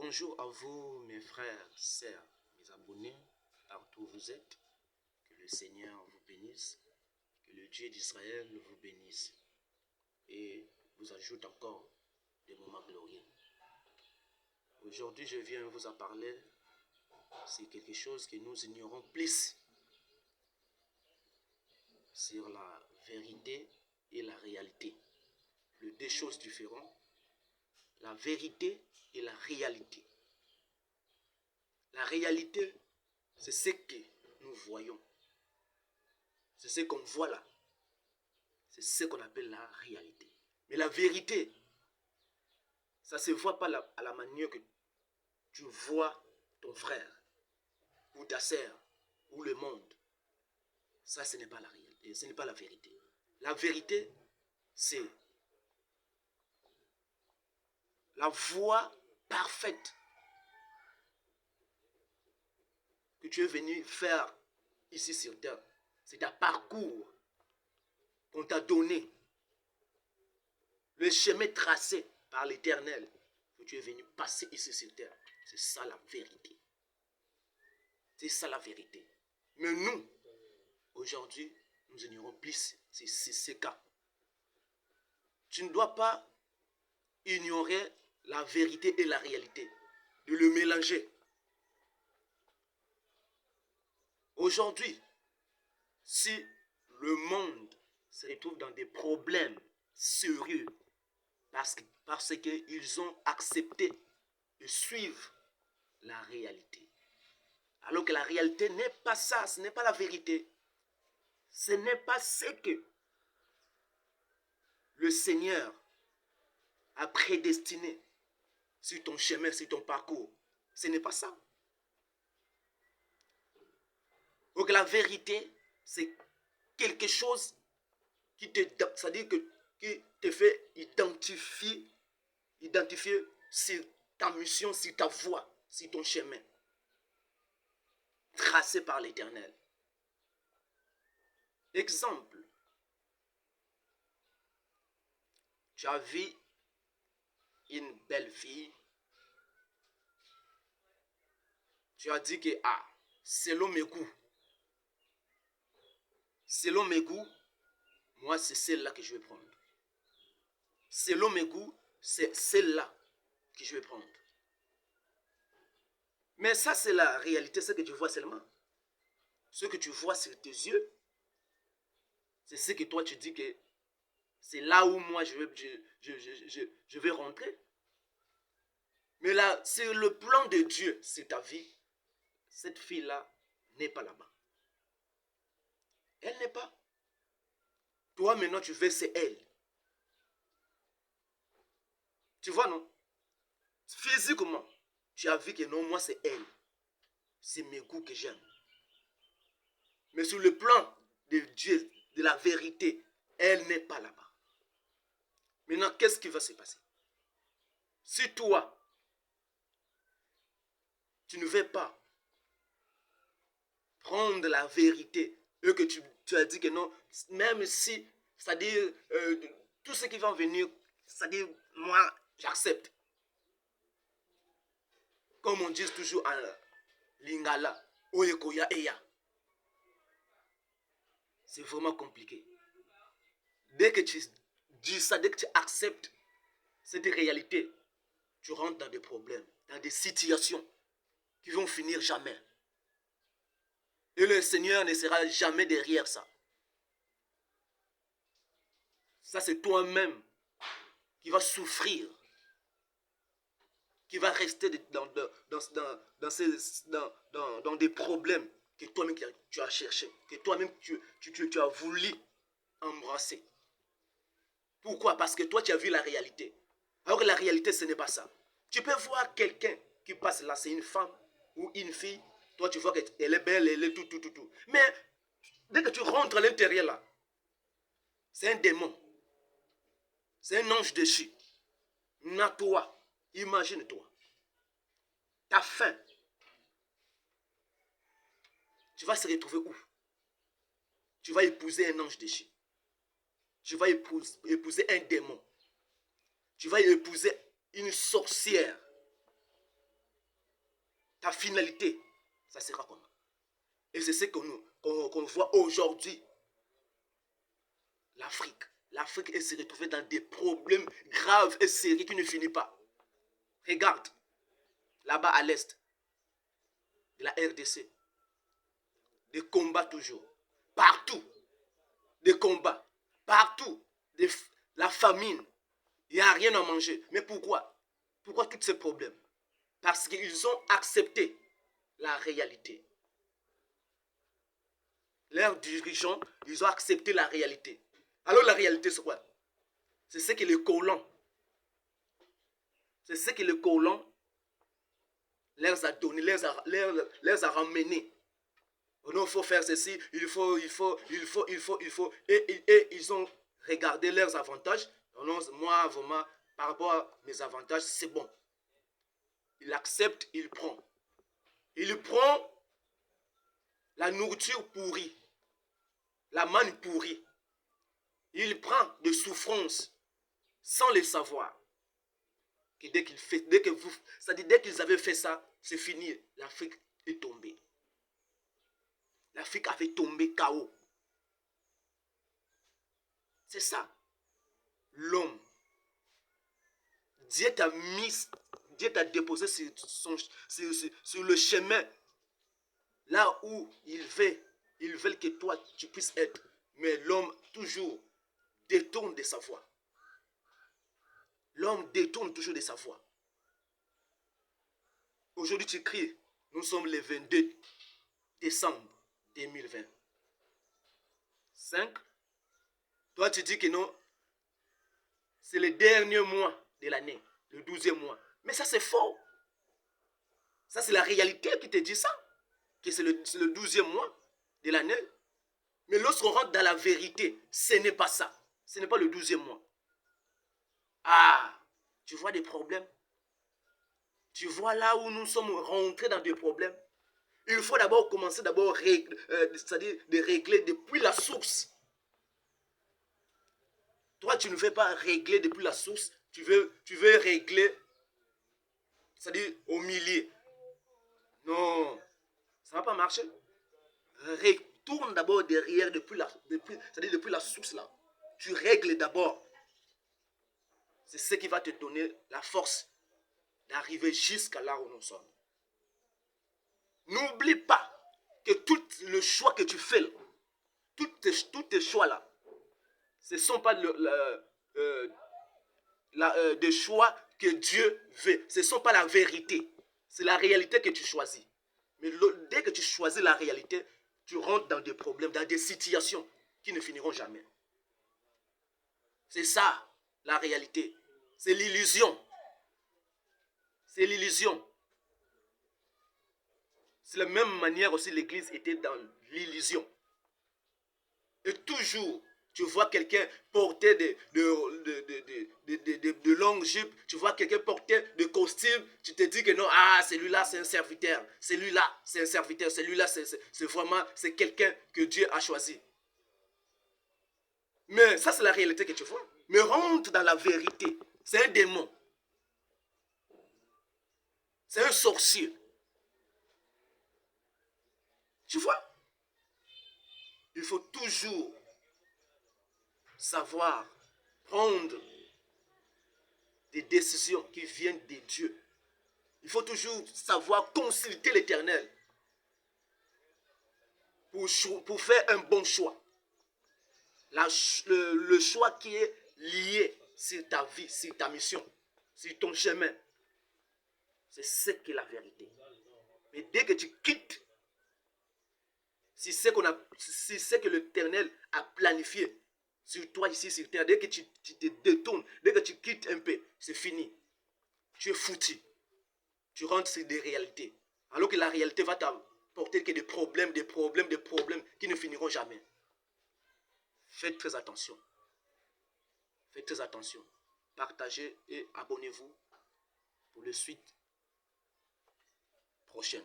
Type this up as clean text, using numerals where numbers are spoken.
Bonjour à vous, mes frères, sœurs, mes abonnés, partout où vous êtes. Que le Seigneur vous bénisse, que le Dieu d'Israël vous bénisse et vous ajoute encore des moments glorieux. Aujourd'hui, je viens vous en parler. C'est quelque chose que nous ignorons plus sur la vérité et la réalité. Les deux choses différentes, la vérité et la réalité. La réalité, c'est ce que nous voyons. C'est ce qu'on voit là. C'est ce qu'on appelle la réalité. Mais la vérité, ça ne se voit pas à la manière que tu vois ton frère, ou ta sœur, ou le monde. Ça, ce n'est pas la réalité, ce n'est pas la vérité. La vérité, c'est la voie parfaite que tu es venu faire ici sur terre. C'est un parcours qu'on t'a donné. Le chemin tracé par l'Éternel que tu es venu passer ici sur terre. C'est ça la vérité. C'est ça la vérité. Mais nous, aujourd'hui, nous ignorons plus c'est ce cas. Tu ne dois pas ignorer la vérité et la réalité. De le mélanger. Aujourd'hui, si le monde se retrouve dans des problèmes sérieux parce qu'ils ont accepté de suivre la réalité. Alors que la réalité n'est pas ça, ce n'est pas la vérité. Ce n'est pas ce que le Seigneur a prédestiné sur ton chemin, sur ton parcours. Ce n'est pas ça. Donc la vérité, c'est quelque chose qui te, c'est-à-dire qui te fait identifier sur ta mission, sur ta voie, sur ton chemin, tracé par l'Éternel. Exemple, tu as vu une belle fille, tu as dit que, selon mes goûts, moi c'est celle-là que je vais prendre. Selon mes goûts, c'est celle-là que je vais prendre. Mais ça, c'est la réalité, ce que tu vois seulement. Ce que tu vois sur tes yeux, c'est ce que toi tu dis que c'est là où moi je vais rentrer. Mais là, sur le plan de Dieu, c'est ta vie. Cette fille-là n'est pas là-bas. Elle n'est pas. Toi maintenant tu veux, c'est elle. Tu vois, non? Physiquement, tu as vu que non, moi c'est elle. C'est mes goûts que j'aime. Mais sur le plan de Dieu, de la vérité, elle n'est pas là-bas. Maintenant, qu'est-ce qui va se passer? Si toi, tu ne veux pas prendre la vérité, et que tu as dit que non, même si, c'est-à-dire, tout ce qui va venir, c'est-à-dire, moi, j'accepte. Comme on dit toujours en lingala, oyekoya eya. C'est vraiment compliqué. Dès que tu dis ça, dès que tu acceptes cette réalité, tu rentres dans des problèmes, dans des situations qui vont finir jamais. Et le Seigneur ne sera jamais derrière ça. Ça, c'est toi-même qui vas souffrir, qui va rester dans des problèmes que toi-même tu as cherché, que toi-même tu as voulu embrasser. Pourquoi? Parce que toi, tu as vu la réalité. Alors que la réalité, ce n'est pas ça. Tu peux voir quelqu'un qui passe là, c'est une femme ou une fille. Toi, tu vois qu'elle est belle, elle est tout. Mais dès que tu rentres à l'intérieur là, c'est un démon. C'est un ange déchu. Toi, imagine-toi. Ta faim. Tu vas se retrouver où? Tu vas épouser un ange déchu. Tu vas épouser un démon. Tu vas épouser une sorcière. ta finalité, ça sera comment? Et c'est ce qu'on voit aujourd'hui. L'Afrique s'est retrouvée dans des problèmes graves et sérieux qui ne finissent pas. Regarde, là-bas à l'est de la RDC, des combats toujours, partout, des combats, partout, la famine, il n'y a rien à manger. Mais pourquoi? Pourquoi tous ces problèmes? Parce qu'ils ont accepté la réalité. Leurs dirigeants, ils ont accepté la réalité. Alors la réalité, c'est quoi? C'est ce que les colons, c'est ce que les colons leur a donné, leur a ramené. Non, il faut faire ceci, il faut. Et ils ont regardé leurs avantages. Non, moi, vraiment, par rapport à mes avantages, c'est bon. Il accepte, il prend. Il prend la nourriture pourrie, la manne pourrie. Il prend des souffrances sans le savoir. Que dès qu'ils avaient fait ça, c'est fini. L'Afrique est tombée. L'Afrique avait tombé KO. C'est ça. L'homme. Dieu t'a déposé sur le chemin. Là où ils veulent que toi, tu puisses être. Mais l'homme, toujours, détourne de sa voie. L'homme détourne toujours de sa voie. Aujourd'hui, tu cries. Nous sommes le 22 décembre 2025. Toi, tu dis que non, c'est le dernier mois de l'année, le 12e mois. Mais ça, c'est faux. Ça, c'est la réalité qui te dit ça. Que c'est le 12e mois de l'année. Mais lorsqu'on rentre dans la vérité, ce n'est pas ça. Ce n'est pas le 12e mois. Ah, tu vois des problèmes. Tu vois là où nous sommes rentrés dans des problèmes. Il faut d'abord commencer c'est-à-dire de régler depuis la source. Toi, tu ne veux pas régler depuis la source. Tu veux régler, c'est-à-dire au milieu. Non, ça ne va pas marcher. Retourne d'abord derrière c'est-à-dire depuis la source là. Tu règles d'abord. C'est ce qui va te donner la force d'arriver jusqu'à là où nous sommes. N'oublie pas que tout le choix que tu fais, tous tes choix là, ce ne sont pas des choix que Dieu veut. Ce ne sont pas la vérité. C'est la réalité que tu choisis. Mais dès que tu choisis la réalité, tu rentres dans des problèmes, dans des situations qui ne finiront jamais. C'est ça, la réalité. C'est l'illusion. C'est l'illusion. C'est la même manière aussi l'Église était dans l'illusion. Et toujours, tu vois quelqu'un porter de longues jupes, tu vois quelqu'un porter de costumes, tu te dis que non, ah, celui-là c'est un serviteur, celui-là c'est un serviteur, celui-là c'est vraiment, c'est quelqu'un que Dieu a choisi. Mais ça c'est la réalité que tu vois. Mais rentre dans la vérité, c'est un démon. C'est un sorcier. Tu vois? Il faut toujours savoir prendre des décisions qui viennent de Dieu. Il faut toujours savoir consulter l'Éternel pour faire un bon choix. Le choix qui est lié sur ta vie, sur ta mission, sur ton chemin. C'est ce qui est la vérité. Mais dès que tu quittes, si c'est que l'Éternel a planifié sur toi ici sur terre, dès que tu te détournes, dès que tu quittes un peu, c'est fini. Tu es foutu. Tu rentres sur des réalités. Alors que la réalité va t'apporter que des problèmes qui ne finiront jamais. Faites très attention. Faites très attention. Partagez et abonnez-vous pour la suite prochaine.